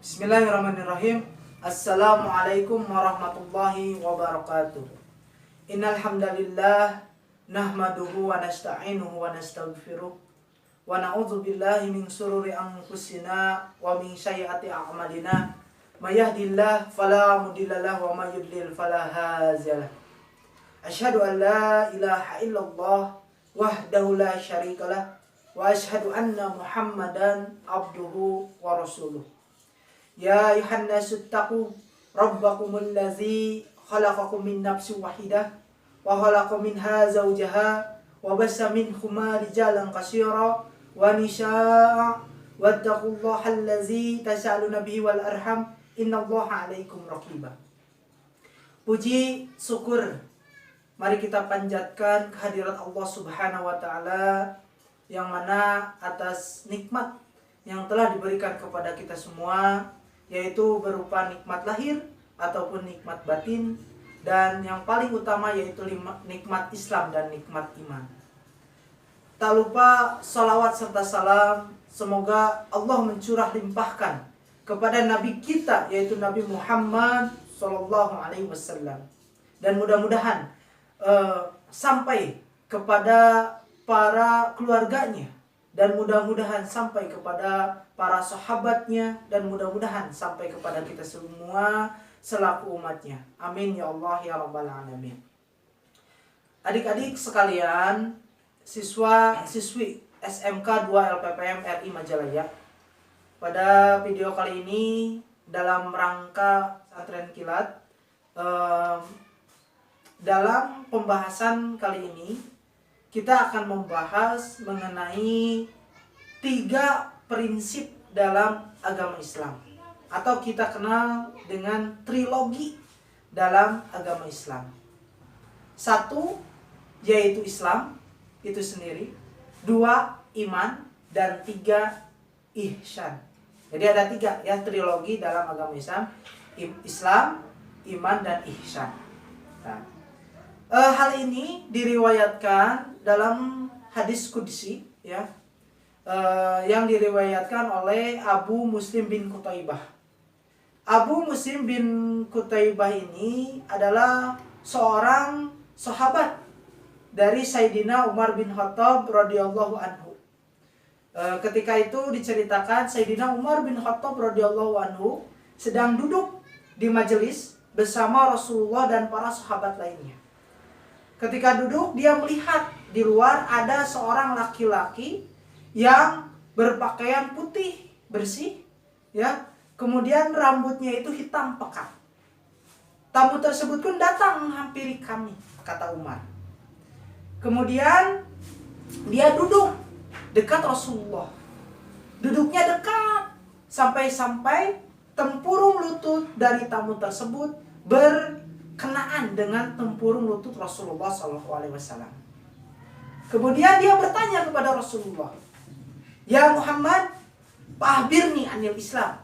Bismillahirrahmanirrahim. Assalamualaikum warahmatullahi wabarakatuh. Innal hamdalillah nahmaduhu wa nasta'inuhu wa nastaghfiruh wa na'udzu billahi min shururi anfusina wa min sayyiati a'malina. May yahdihillahu fala mudilla lahu wa may yudlil fala hadiyalah. Asyhadu an la ilaha illallah wahdahu la syarikalah wa asyhadu anna Muhammadan abduhu wa rasuluh. Ya ayuhan nasu taqu rabbakumul ladzi khalaqakum min nafsin wahidah wa khalaqa minha zawjaha wa bassa minhuma rijalan katsira wa nisaa wattaqullaha allazi tasaaluna bihi wal arham innallaha 'alaikum raqiba. Puji syukur mari kita panjatkan kehadirat Allah Subhanahu wa taala yang mana atas nikmat yang telah diberikan kepada kita semua, yaitu berupa nikmat lahir ataupun nikmat batin, dan yang paling utama yaitu nikmat Islam dan nikmat iman. Tak lupa salawat serta salam semoga Allah mencurah limpahkan kepada Nabi kita yaitu Nabi Muhammad SAW, dan mudah-mudahan sampai kepada para keluarganya, dan mudah-mudahan sampai kepada para sahabatnya, dan mudah-mudahan sampai kepada kita semua selaku umatnya. Amin ya Allah ya Rabbal Alamin. Adik-adik sekalian, siswa-siswi SMK 2 LPPM RI Majalaya, pada video kali ini dalam rangka Pesantren Kilat, dalam pembahasan kali ini kita akan membahas mengenai 3 prinsip dalam agama Islam, atau kita kenal dengan trilogi dalam agama Islam. 1 yaitu Islam itu sendiri, 2 iman, dan 3 ihsan. Jadi ada 3 ya trilogi dalam agama Islam: Islam, iman, dan ihsan. Nah, hal ini diriwayatkan dalam hadis qudsi ya, yang diriwayatkan oleh Abu Muslim bin Qutaibah. Abu Muslim bin Qutaibah ini adalah seorang sahabat dari Sayyidina Umar bin Khattab radhiyallahu anhu. Ketika itu diceritakan Sayyidina Umar bin Khattab radhiyallahu anhu sedang duduk di majelis bersama Rasulullah dan para sahabat lainnya. Ketika duduk, dia melihat di luar ada seorang laki-laki yang berpakaian putih bersih ya, kemudian rambutnya itu hitam pekat. Tamu tersebut pun datang menghampiri kami, kata Umar. Kemudian dia duduk dekat Rasulullah, duduknya dekat sampai tempurung lutut dari tamu tersebut berkenaan dengan tempurung lutut Rasulullah SAW. Kemudian dia bertanya kepada Rasulullah, "Ya Muhammad, fahbirni anil Islam."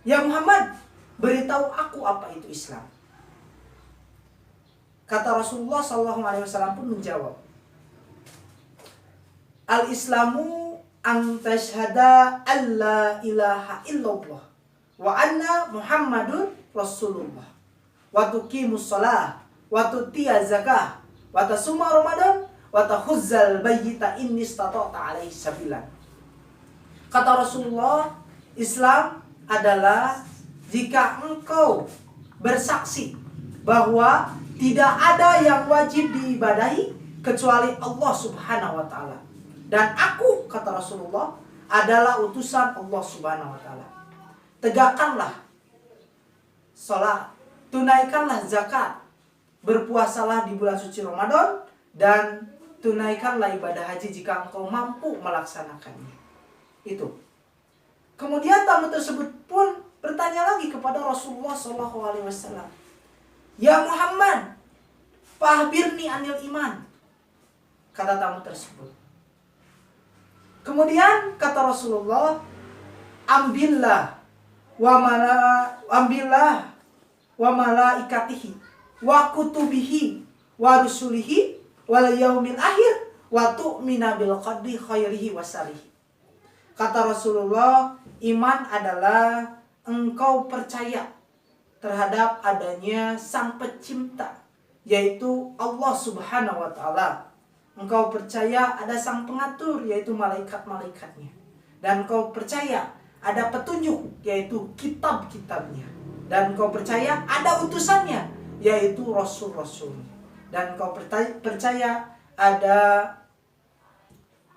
Ya Muhammad, beritahu aku apa itu Islam. Kata Rasulullah SAW pun menjawab, "Al-Islamu an tashhada alla ilaha illallah wa anna Muhammadun Rasulullah wa tuqimus shalah wa tutiyaz zakah wa tasuma Ramadan wa tahuzzal bayyita inni istata'ta alaihi sabila." Kata Rasulullah, Islam adalah jika engkau bersaksi bahwa tidak ada yang wajib diibadahi kecuali Allah Subhanahu wa taala, dan aku, kata Rasulullah, adalah utusan Allah Subhanahu wa taala. Tegakkanlah salat, tunaikanlah zakat, berpuasalah di bulan suci Ramadan, dan tunaikanlah ibadah haji jika engkau mampu melaksanakannya. Itu. Kemudian tamu tersebut pun bertanya lagi kepada Rasulullah SAW, "Ya Muhammad, fahbirni anil iman." Kata tamu tersebut. Kemudian kata Rasulullah, ambillah wa malaikatihi wa kutubihi wa rusulihi wal yaumil akhir wa tu'mina bil qadri khairihi wa syarrihi. Kata Rasulullah, iman adalah engkau percaya terhadap adanya Sang Pencipta, yaitu Allah Subhanahu wa Ta'ala. Engkau percaya ada Sang Pengatur, yaitu malaikat-malaikatnya. Dan engkau percaya ada petunjuk, yaitu kitab-kitabnya. Dan engkau percaya ada utusannya, yaitu rasul-rasulnya. Dan engkau percaya ada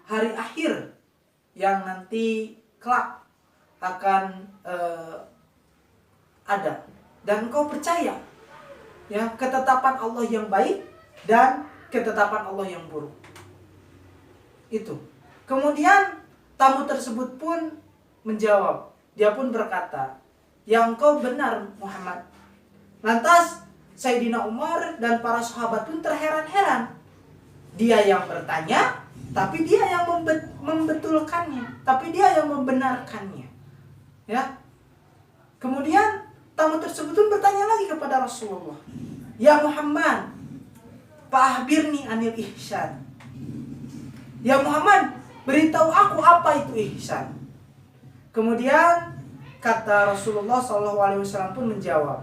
hari akhir yang nanti kelak akan ada. Dan engkau percaya ya ketetapan Allah yang baik dan ketetapan Allah yang buruk. Itu. Kemudian tamu tersebut pun menjawab. Dia pun berkata, "Ya engkau benar Muhammad." Lantas Sayyidina Umar dan para sahabat pun terheran-heran. Dia yang bertanya, tapi dia yang membetulkannya, tapi dia yang membenarkannya. Ya. Kemudian tamu tersebut pun bertanya lagi kepada Rasulullah, "Ya Muhammad, fa'akhbirni anil ihsan." Ya Muhammad, beritahu aku apa itu ihsan. Kemudian kata Rasulullah SAW pun menjawab,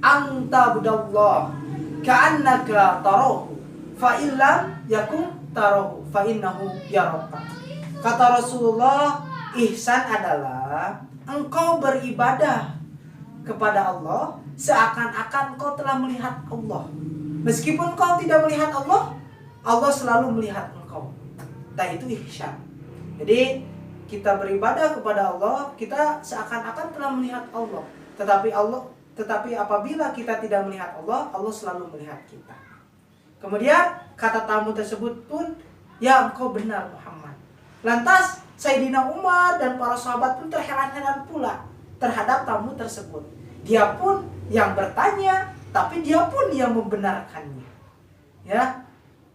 "Anta budallah ka'annaka tarahu, fa illam yakun tarahu fa innahu yaraka." Kata Rasulullah, ihsan adalah engkau beribadah kepada Allah seakan-akan kau telah melihat Allah. Meskipun kau tidak melihat Allah, Allah selalu melihat engkau. Nah, itu ihsan. Jadi kita beribadah kepada Allah, kita seakan-akan telah melihat Allah. Tetapi apabila kita tidak melihat Allah, Allah selalu melihat kita. Kemudian kata tamu tersebut pun, "Ya engkau benar Muhammad." Lantas Sayyidina Umar dan para sahabat pun terheran-heran pula terhadap tamu tersebut. Dia pun yang bertanya, tapi dia pun yang membenarkannya. Ya,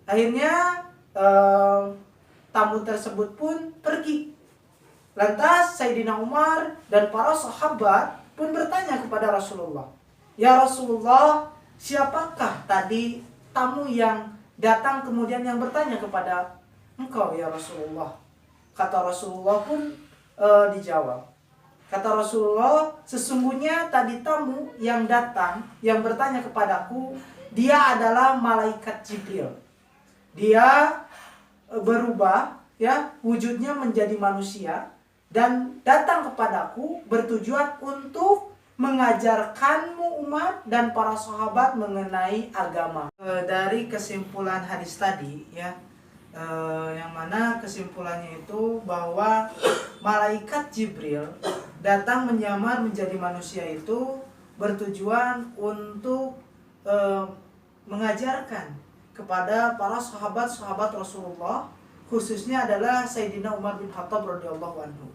akhirnya tamu tersebut pun pergi. Lantas Sayyidina Umar dan para sahabat pun bertanya kepada Rasulullah, "Ya Rasulullah, siapakah tadi tamu yang datang kemudian yang bertanya kepada engkau ya Rasulullah?" Kata Rasulullah pun dijawab. Kata Rasulullah, "Sesungguhnya tadi tamu yang datang yang bertanya kepadaku, dia adalah malaikat Jibril. Dia berubah ya wujudnya menjadi manusia dan datang kepadaku bertujuan untuk mengajarkanmu umat dan para sahabat mengenai agama." Dari kesimpulan hadis tadi ya, yang mana kesimpulannya itu bahwa malaikat Jibril datang menyamar menjadi manusia itu bertujuan untuk mengajarkan kepada para sahabat-sahabat Rasulullah, khususnya adalah Sayyidina Umar bin Khattab radhiyallahu anhu.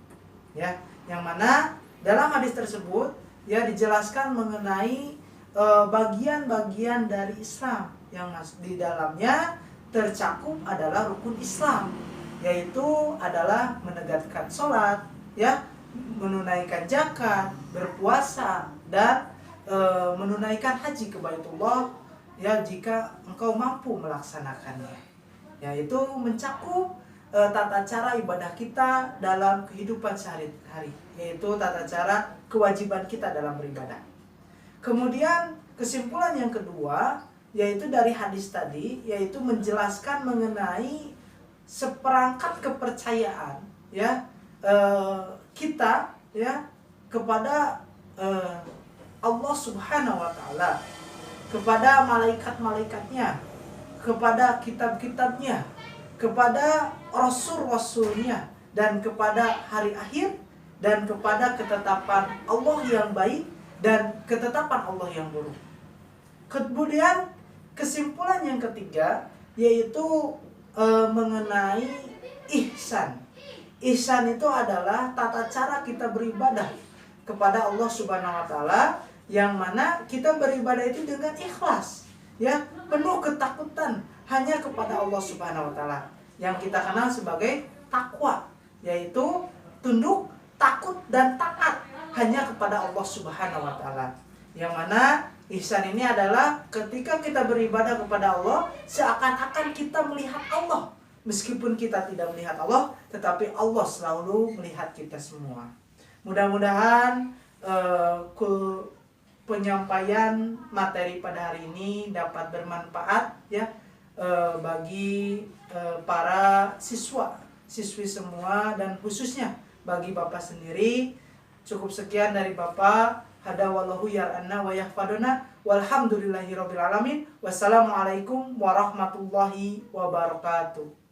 Ya, yang mana dalam hadis tersebut ya dijelaskan mengenai bagian-bagian dari Islam yang di dalamnya tercakup adalah rukun Islam, yaitu adalah menegakkan sholat, ya, menunaikan zakat, berpuasa, dan menunaikan haji ke Baitullah, ya, jika engkau mampu melaksanakannya. Yaitu mencakup tata cara ibadah kita dalam kehidupan sehari-hari, yaitu tata cara kewajiban kita dalam beribadah. Kemudian kesimpulan yang kedua yaitu dari hadis tadi, yaitu menjelaskan mengenai seperangkat kepercayaan ya kita ya kepada Allah Subhanahu wa Ta'ala, kepada malaikat-malaikatnya, kepada kitab-kitabnya, kepada rasul-rasulnya, dan kepada hari akhir, dan kepada ketetapan Allah yang baik dan ketetapan Allah yang buruk. Kemudian kesimpulan yang ketiga yaitu mengenai ihsan. Ihsan itu adalah tata cara kita beribadah kepada Allah Subhanahu wa Ta'ala, yang mana kita beribadah itu dengan ikhlas, ya, penuh ketakutan hanya kepada Allah Subhanahu wa Ta'ala, yang kita kenal sebagai takwa, yaitu tunduk, takut, dan taat hanya kepada Allah Subhanahu wa Ta'ala. Yang mana ihsan ini adalah ketika kita beribadah kepada Allah seakan-akan kita melihat Allah. Meskipun kita tidak melihat Allah, tetapi Allah selalu melihat kita semua. Mudah-mudahan penyampaian materi pada hari ini dapat bermanfaat ya bagi para siswi semua, dan khususnya bagi Bapak sendiri. Cukup sekian dari Bapak. Hada wallahu yar'anna wa yahfaduna walhamdulillahirabbil alamin. Wassalamualaikum warahmatullahi wabarakatuh.